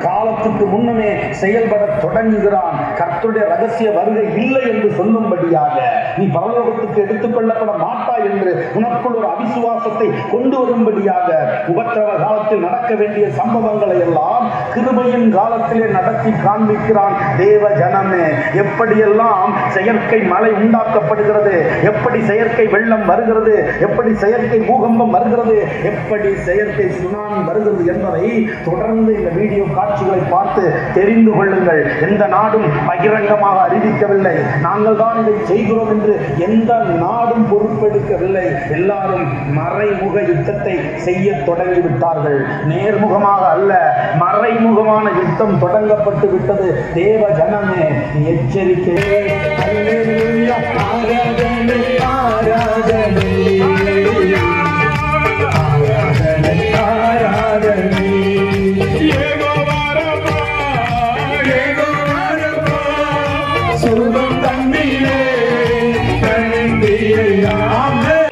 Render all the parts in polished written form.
காலத்துக்கு முன்னமே செயல்பட தொடங்குகிறான். கர்த்தருடைய ரகசிய வருகை இல்லை என்று சொல்லும்படியாக நீ பரலோகத்துக்கு எடுத்துக் கொள்ளப்பட மாட்டாய் என்று உனக்குள் ஒரு அவிசுவாசத்தை கொண்டு வரும்படியாக உபத்திரவ காலத்தில் நடக்க வேண்டிய சம்பவங்களை எல்லாம் கிருபையின் காலத்திலே நடத்தி காண்பிக்கிறான். தேவ ஜனமே, எப்படியெல்லாம் செயற்கை மழை உண்டாக்கப்படுகிறது, எப்படி செயற்கை வெள்ளம் வருகிறது, எப்படி செயற்கை பூகம்பம் வருகிறது, எப்படி செயற்கை சுனாமி வருகிறது என்பதை தொடர்ந்து இந்த வீடியோ காட்சிகளை பார்த்து தெரிந்து கொள்ளுங்கள். எந்த நாடும் பகிரங்கமாக அறிவிக்கவில்லை, நாங்கள் தான் இதை செய்கிறோம் என்று எந்த நாடும் பொறுப்பெடுக்கவில்லை. எல்லாரும் மறைமுக யுத்தத்தை செய்ய தொடங்கிவிட்டார்கள். நேர்முகமாக அல்ல, மறைமுகமான யுத்தம் தொடங்கப்பட்டு விட்டது. தேவ ஜனமே, எச்சரிக்கை.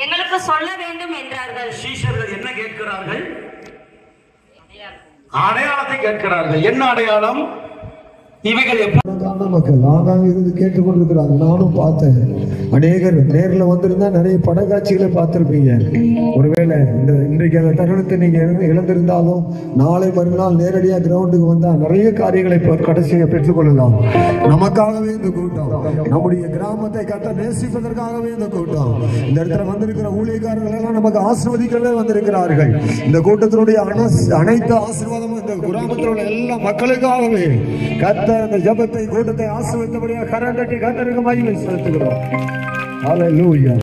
எங்களுக்கு சொல்ல வேண்டும் என்றார்கள். சீஷர்கள் என்ன கேட்கிறார்கள்? அடையாளத்தை கேட்கிறார்கள். என்ன அடையாளம்? இவைகள் மக்கள் ஆங்காங்க இருந்து கேட்டுக்கொண்டிருக்கிறாங்க. நானும் பார்த்தேன். அநேகர் நேரில் வந்திருந்தா நிறைய படக்காட்சிகளை பார்த்திருப்பீங்க. ஒருவேளை இன்றைக்கு அந்த தருணத்தை நீங்க இழந்திருந்தாலும் நாளை மறுநாள் நேரடியாக கிரவுண்டுக்கு வந்தா நிறைய காரியங்களை கடைசியை பெற்றுக்கொள்ளலாம். நமக்காகவே இந்த கூட்டம், நம்முடைய கிராமத்தை கட்ட நேசிப்பதற்காகவே இந்த கூட்டம். இந்த இடத்துல வந்திருக்கிற ஊழியக்காரர்கள் எல்லாம் நமக்கு ஆசீர்வதிக்கவே வந்திருக்கிறார்கள். இந்த கூட்டத்தினுடைய அனைத்து ஆசீர்வாதமும் இந்த கிராமத்தில் உள்ள எல்லா மக்களுக்காகவே கத்த அந்த ஜபத்தை கூட்டத்தை ஆசீர்வதித்தபடியாக கரந்தட்டி கர்த்தருக்கு மகிமை செலுத்துகிறோம். ஹல்லேலூயா.